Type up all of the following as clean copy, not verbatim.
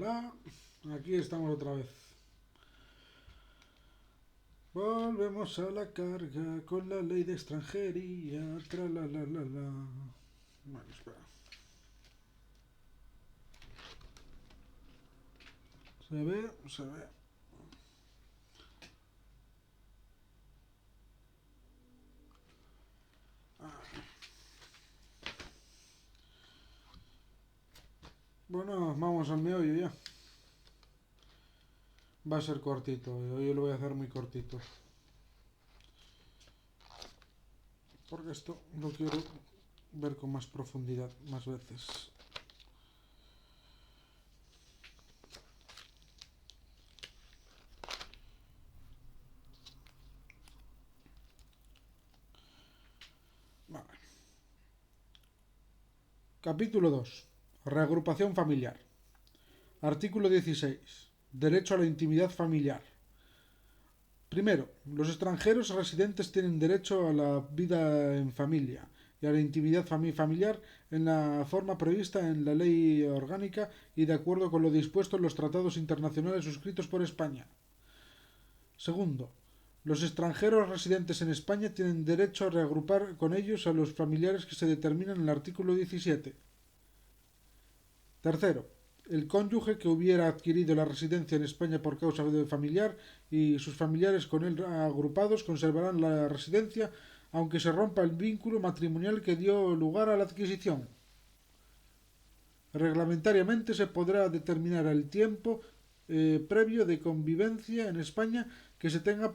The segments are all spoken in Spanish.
Hola, aquí estamos otra vez. Volvemos a la carga con la ley de extranjería. Tra la la la la. Bueno, espera. Se ve, se ve. Bueno, vamos al meollo ya. Va a ser cortito, hoy lo voy a hacer muy cortito. Porque esto lo quiero ver con más profundidad, más veces. Vale. Capítulo 2. Reagrupación familiar. Artículo 16. Derecho a la intimidad familiar. Primero, los extranjeros residentes tienen derecho a la vida en familia y a la intimidad familiar en la forma prevista en la ley orgánica y de acuerdo con lo dispuesto en los tratados internacionales suscritos por España. Segundo, los extranjeros residentes en España tienen derecho a reagrupar con ellos a los familiares que se determinan en el artículo 17. Tercero, el cónyuge que hubiera adquirido la residencia en España por causa de familiar y sus familiares con él agrupados conservarán la residencia aunque se rompa el vínculo matrimonial que dio lugar a la adquisición. Reglamentariamente se podrá determinar el tiempo previo de convivencia en España que se tenga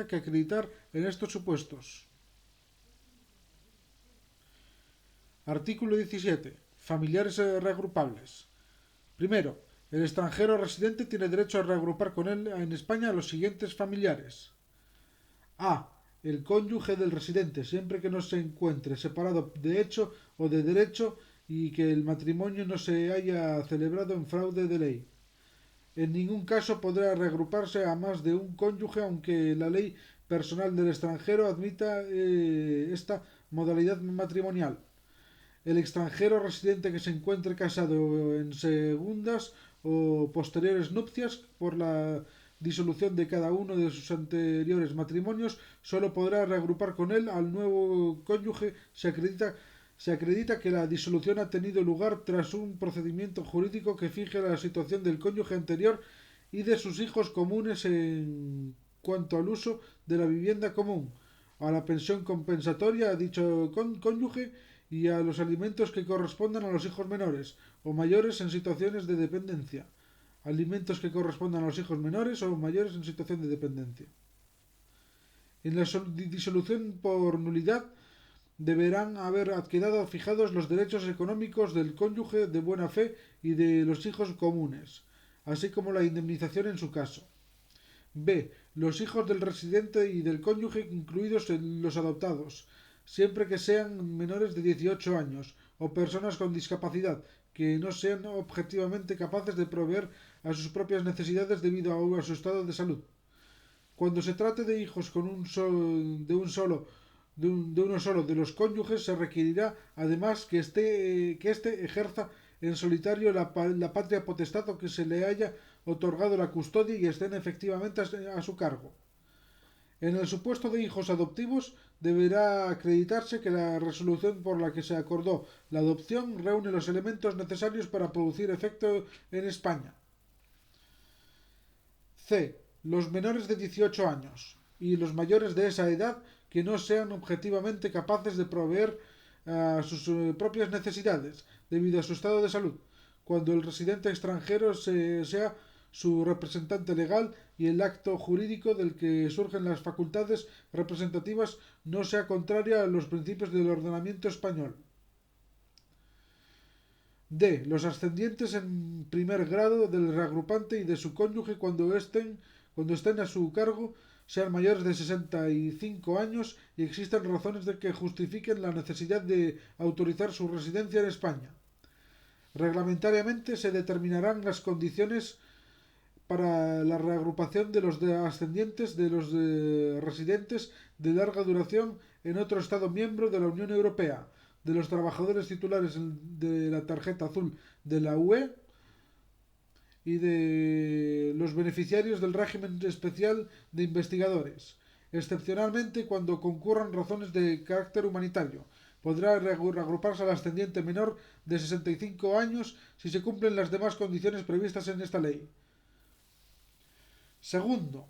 que acreditar en estos supuestos. Artículo 17. Familiares reagrupables. Primero, el extranjero residente tiene derecho a reagrupar con él en España a los siguientes familiares. A. El cónyuge del residente, siempre que no se encuentre separado de hecho o de derecho y que el matrimonio no se haya celebrado en fraude de ley. En ningún caso podrá reagruparse a más de un cónyuge aunque la ley personal del extranjero admita esta modalidad matrimonial. El extranjero residente que se encuentre casado en segundas o posteriores nupcias por la disolución de cada uno de sus anteriores matrimonios solo podrá reagrupar con él al nuevo cónyuge se acredita que la disolución ha tenido lugar tras un procedimiento jurídico que fije la situación del cónyuge anterior y de sus hijos comunes en cuanto al uso de la vivienda común, a la pensión compensatoria a dicho cónyuge y a los alimentos que correspondan a los hijos menores o mayores en situaciones de dependencia. Alimentos que correspondan a los hijos menores o mayores en situación de dependencia. En la disolución por nulidad deberán haber quedado fijados los derechos económicos del cónyuge de buena fe y de los hijos comunes, así como la indemnización en su caso. B. Los hijos del residente y del cónyuge, incluidos los adoptados, siempre que sean menores de 18 años o personas con discapacidad que no sean objetivamente capaces de proveer a sus propias necesidades debido a su estado de salud. Cuando se trate de hijos con de uno solo de los cónyuges, se requerirá además que éste ejerza en solitario la patria potestad o que se le haya otorgado la custodia y estén efectivamente a su cargo. En el supuesto de hijos adoptivos, deberá acreditarse que la resolución por la que se acordó la adopción reúne los elementos necesarios para producir efecto en España. C. Los menores de 18 años y los mayores de esa edad que no sean objetivamente capaces de proveer sus propias necesidades debido a su estado de salud, cuando el residente extranjero sea su representante legal y el acto jurídico del que surgen las facultades representativas no sea contraria a los principios del ordenamiento español. D. Los ascendientes en primer grado del reagrupante y de su cónyuge cuando estén a su cargo sean mayores de 65 años y existan razones de que justifiquen la necesidad de autorizar su residencia en España. Reglamentariamente se determinarán las condiciones para la reagrupación de los ascendientes de los residentes de larga duración en otro Estado miembro de la Unión Europea, de los trabajadores titulares de la tarjeta azul de la UE y de los beneficiarios del régimen especial de investigadores, excepcionalmente cuando concurran razones de carácter humanitario. Podrá reagruparse al ascendiente menor de 65 años si se cumplen las demás condiciones previstas en esta ley. Segundo,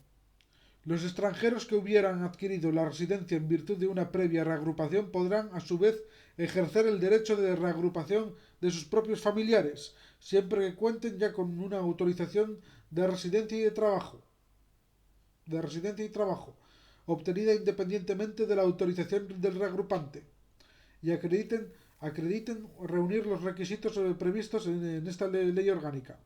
los extranjeros que hubieran adquirido la residencia en virtud de una previa reagrupación podrán, a su vez, ejercer el derecho de reagrupación de sus propios familiares, siempre que cuenten ya con una autorización de residencia y trabajo, obtenida independientemente de la autorización del reagrupante, y acrediten reunir los requisitos previstos en esta ley orgánica.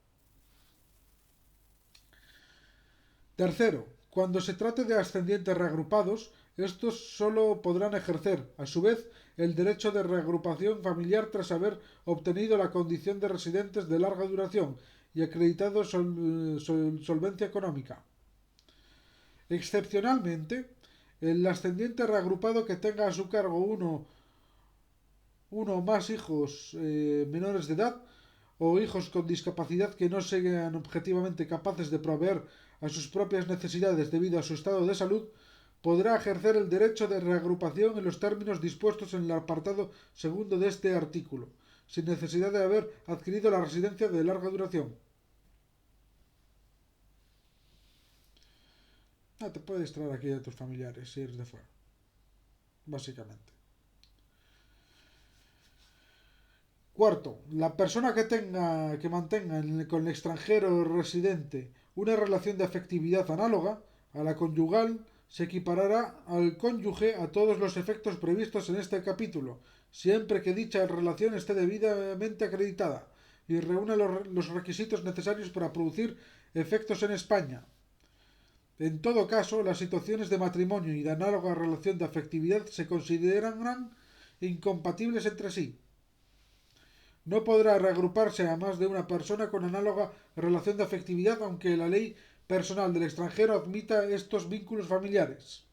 Tercero, cuando se trate de ascendientes reagrupados, estos solo podrán ejercer, a su vez, el derecho de reagrupación familiar tras haber obtenido la condición de residentes de larga duración y acreditado solvencia económica. Excepcionalmente, el ascendiente reagrupado que tenga a su cargo uno o más hijos menores de edad o hijos con discapacidad que no sean objetivamente capaces de proveer a sus propias necesidades debido a su estado de salud, podrá ejercer el derecho de reagrupación en los términos dispuestos en el apartado segundo de este artículo, sin necesidad de haber adquirido la residencia de larga duración. Te puedes traer aquí a tus familiares si eres de fuera, básicamente. Cuarto, la persona que mantenga con el extranjero residente una relación de afectividad análoga a la conyugal se equiparará al cónyuge a todos los efectos previstos en este capítulo, siempre que dicha relación esté debidamente acreditada y reúna los requisitos necesarios para producir efectos en España. En todo caso, las situaciones de matrimonio y de análoga relación de afectividad se considerarán incompatibles entre sí. No podrá reagruparse a más de una persona con análoga relación de afectividad, aunque la ley personal del extranjero admita estos vínculos familiares.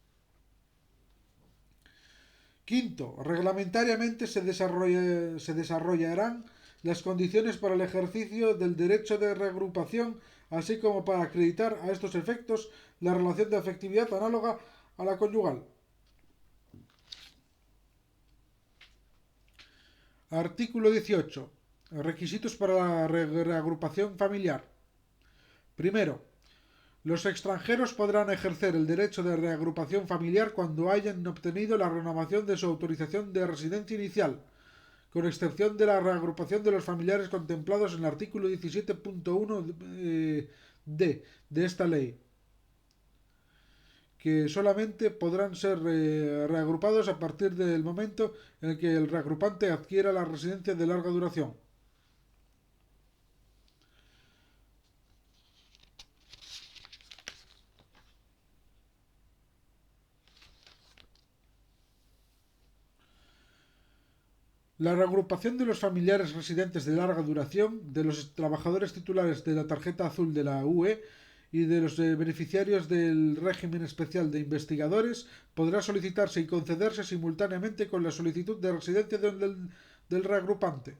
Quinto, reglamentariamente se desarrollarán las condiciones para el ejercicio del derecho de reagrupación, así como para acreditar a estos efectos la relación de afectividad análoga a la conyugal. Artículo 18. Requisitos para la reagrupación familiar. Primero, los extranjeros podrán ejercer el derecho de reagrupación familiar cuando hayan obtenido la renovación de su autorización de residencia inicial, con excepción de la reagrupación de los familiares contemplados en el artículo 17.1 d de esta ley, que solamente podrán ser reagrupados a partir del momento en el que el reagrupante adquiera la residencia de larga duración. La reagrupación de los familiares residentes de larga duración, de los trabajadores titulares de la tarjeta azul de la UE y de los beneficiarios del régimen especial de investigadores podrá solicitarse y concederse simultáneamente con la solicitud de residencia del reagrupante.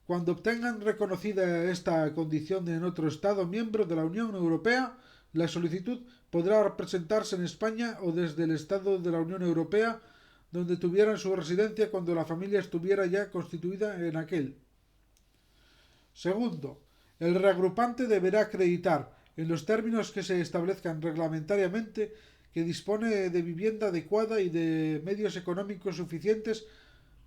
Cuando obtengan reconocida esta condición en otro Estado miembro de la Unión Europea, la solicitud podrá presentarse en España o desde el Estado de la Unión Europea donde tuvieran su residencia cuando la familia estuviera ya constituida en aquel. Segundo, el reagrupante deberá acreditar, en los términos que se establezcan reglamentariamente, que dispone de vivienda adecuada y de medios económicos suficientes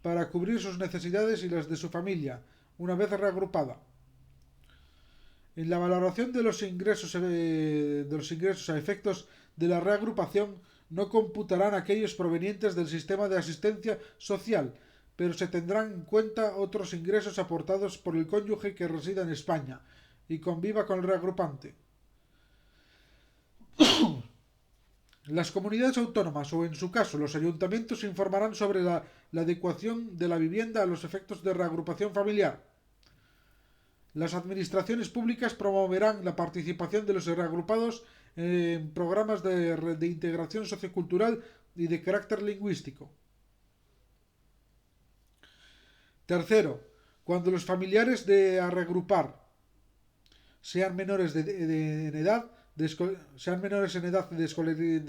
para cubrir sus necesidades y las de su familia, una vez reagrupada. En la valoración de los ingresos a efectos de la reagrupación no computarán aquellos provenientes del sistema de asistencia social, pero se tendrán en cuenta otros ingresos aportados por el cónyuge que resida en España y conviva con el reagrupante. Las comunidades autónomas o, en su caso, los ayuntamientos informarán sobre la adecuación de la vivienda a los efectos de reagrupación familiar. Las administraciones públicas promoverán la participación de los reagrupados en programas de integración sociocultural y de carácter lingüístico. Tercero, cuando los familiares de reagrupar sean menores en edad de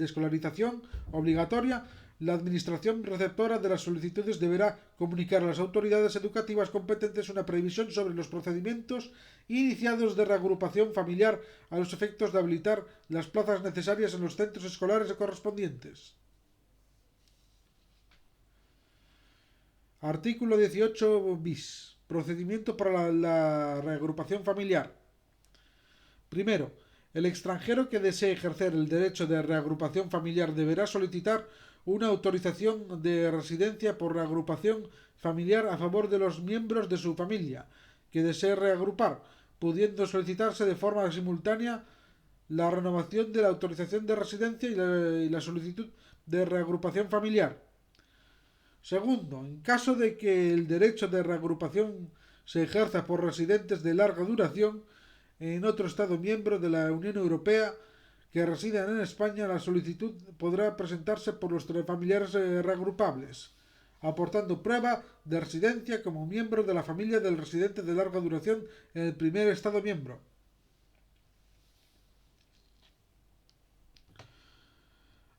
escolarización obligatoria, la administración receptora de las solicitudes deberá comunicar a las autoridades educativas competentes una previsión sobre los procedimientos iniciados de reagrupación familiar a los efectos de habilitar las plazas necesarias en los centros escolares correspondientes. Artículo 18 bis. Procedimiento para la reagrupación familiar. Primero, el extranjero que desee ejercer el derecho de reagrupación familiar deberá solicitar una autorización de residencia por reagrupación familiar a favor de los miembros de su familia que desee reagrupar, pudiendo solicitarse de forma simultánea la renovación de la autorización de residencia y la solicitud de reagrupación familiar. Segundo, en caso de que el derecho de reagrupación se ejerza por residentes de larga duración en otro Estado miembro de la Unión Europea que residan en España, la solicitud podrá presentarse por los familiares reagrupables, aportando prueba de residencia como miembro de la familia del residente de larga duración en el primer Estado miembro.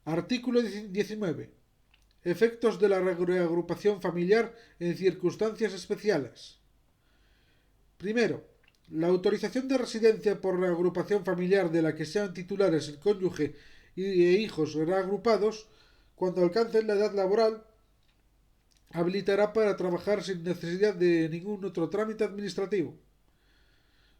Artículo 19. Efectos de la reagrupación familiar en circunstancias especiales. Primero, la autorización de residencia por reagrupación familiar de la que sean titulares el cónyuge e hijos reagrupados, cuando alcancen la edad laboral, habilitará para trabajar sin necesidad de ningún otro trámite administrativo.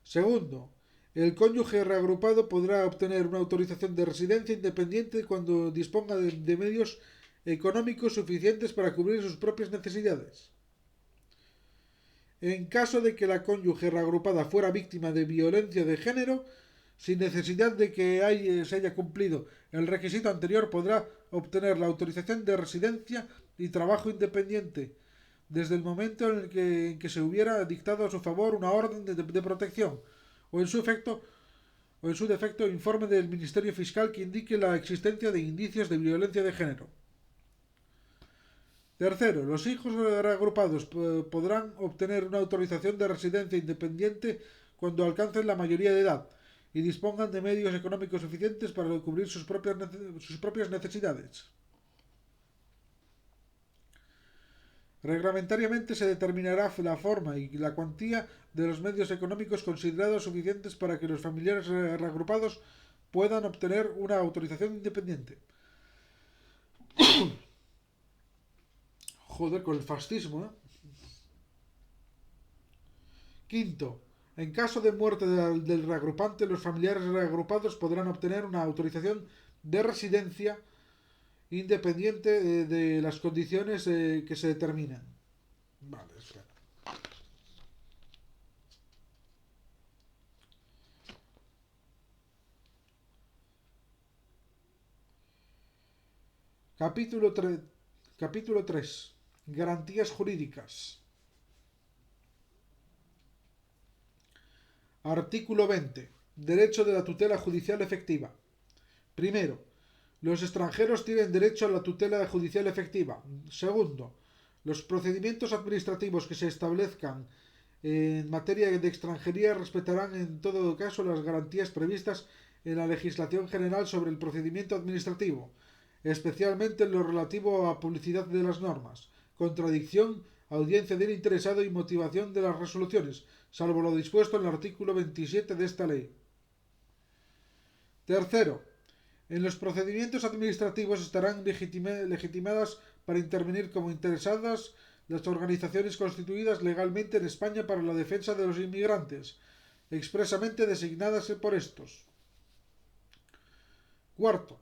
Segundo, el cónyuge reagrupado podrá obtener una autorización de residencia independiente cuando disponga de medios económicos suficientes para cubrir sus propias necesidades. En caso de que la cónyuge reagrupada fuera víctima de violencia de género, sin necesidad de que se haya cumplido el requisito anterior, podrá obtener la autorización de residencia y trabajo independiente desde el momento en que se hubiera dictado a su favor una orden de protección o en su defecto informe del Ministerio Fiscal que indique la existencia de indicios de violencia de género. Tercero, los hijos reagrupados podrán obtener una autorización de residencia independiente cuando alcancen la mayoría de edad y dispongan de medios económicos suficientes para cubrir sus propias necesidades. Reglamentariamente se determinará la forma y la cuantía de los medios económicos considerados suficientes para que los familiares reagrupados puedan obtener una autorización independiente. Joder, con el fascismo, ¿eh? Quinto, en caso de muerte del reagrupante, los familiares reagrupados podrán obtener una autorización de residencia independiente de las condiciones que se determinan. Vale, espera. Capítulo 3. Garantías jurídicas. Artículo 20. Derecho de la tutela judicial efectiva. Primero, los extranjeros tienen derecho a la tutela judicial efectiva. Segundo, los procedimientos administrativos que se establezcan en materia de extranjería respetarán en todo caso las garantías previstas en la legislación general sobre el procedimiento administrativo, especialmente en lo relativo a publicidad de las normas, contradicción, audiencia del interesado y motivación de las resoluciones, salvo lo dispuesto en el artículo 27 de esta ley. Tercero, en los procedimientos administrativos estarán legitimadas para intervenir como interesadas las organizaciones constituidas legalmente en España para la defensa de los inmigrantes, expresamente designadas por estos. Cuarto,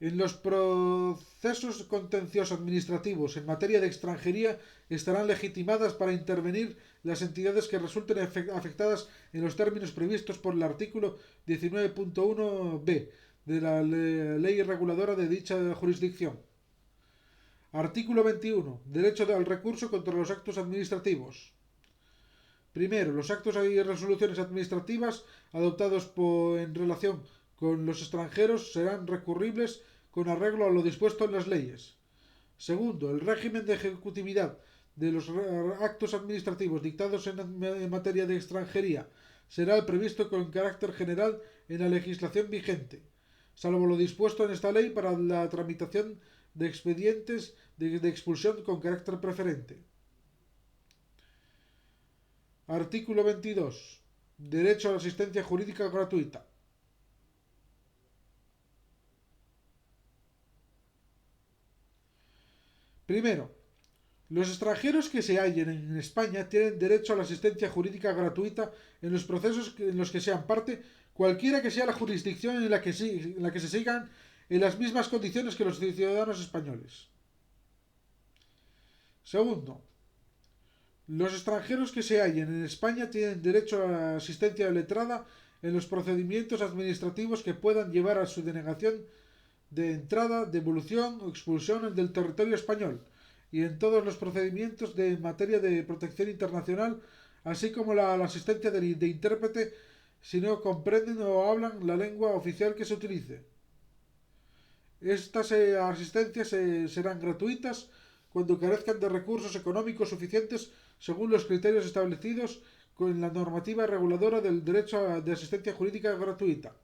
en los procesos contenciosos administrativos en materia de extranjería estarán legitimadas para intervenir las entidades que resulten afectadas en los términos previstos por el artículo 19.1b de la ley reguladora de dicha jurisdicción. Artículo 21. Derecho al recurso contra los actos administrativos. Primero, los actos y resoluciones administrativas adoptados en relación con los extranjeros serán recurribles con arreglo a lo dispuesto en las leyes. Segundo, el régimen de ejecutividad de los actos administrativos dictados en materia de extranjería será el previsto con carácter general en la legislación vigente, salvo lo dispuesto en esta ley para la tramitación de expedientes de expulsión con carácter preferente. Artículo 22. Derecho a la asistencia jurídica gratuita. Primero, los extranjeros que se hallen en España tienen derecho a la asistencia jurídica gratuita en los procesos en los que sean parte, cualquiera que sea la jurisdicción en la que se sigan en las mismas condiciones que los ciudadanos españoles. Segundo, los extranjeros que se hallen en España tienen derecho a la asistencia letrada en los procedimientos administrativos que puedan llevar a su denegación de entrada, devolución o expulsión del territorio español y en todos los procedimientos de materia de protección internacional, así como la asistencia de intérprete si no comprenden o hablan la lengua oficial que se utilice. Estas asistencias serán gratuitas cuando carezcan de recursos económicos suficientes según los criterios establecidos con la normativa reguladora del derecho de asistencia jurídica gratuita.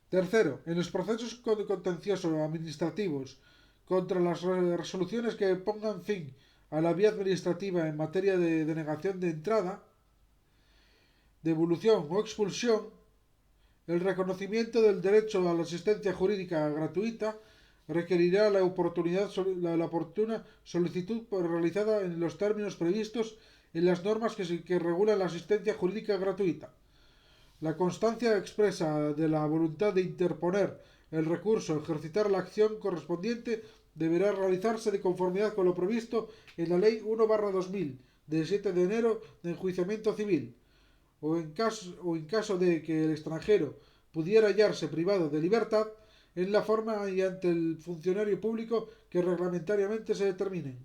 Tercero, en los procesos contenciosos administrativos contra las resoluciones que pongan fin a la vía administrativa en materia de denegación de entrada, devolución o expulsión, el reconocimiento del derecho a la asistencia jurídica gratuita requerirá la oportuna solicitud realizada en los términos previstos en las normas que regulan la asistencia jurídica gratuita. La constancia expresa de la voluntad de interponer el recurso o ejercitar la acción correspondiente deberá realizarse de conformidad con lo previsto en la Ley 1/2000, del 7 de enero de enjuiciamiento civil, o en caso de que el extranjero pudiera hallarse privado de libertad, en la forma y ante el funcionario público que reglamentariamente se determinen.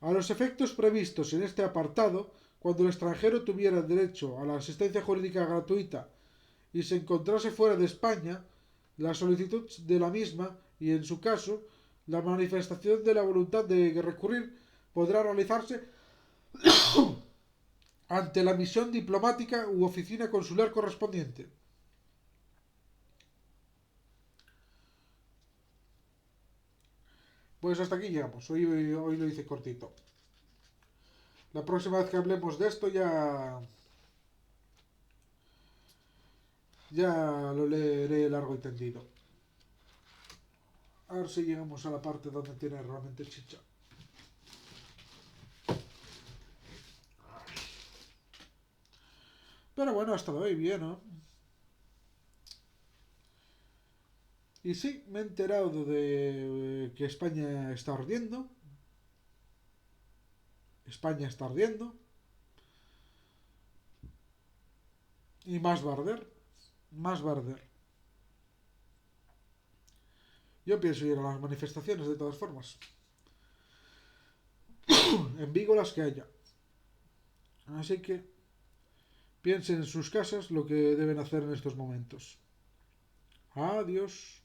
A los efectos previstos en este apartado, cuando el extranjero tuviera derecho a la asistencia jurídica gratuita y se encontrase fuera de España, la solicitud de la misma y, en su caso, la manifestación de la voluntad de recurrir podrá realizarse ante la misión diplomática u oficina consular correspondiente. Pues hasta aquí llegamos. Hoy lo hice cortito. La próxima vez que hablemos de esto ya lo leeré largo y tendido. A ver si llegamos a la parte donde tiene realmente chicha. Pero bueno, ha estado hoy bien, ¿no? Y sí, me he enterado de que España está ardiendo. España está ardiendo. Y más va a arder. Más va a arder. Yo pienso ir a las manifestaciones de todas formas. En Vigo las que haya. Así que piensen en sus casas lo que deben hacer en estos momentos. Adiós.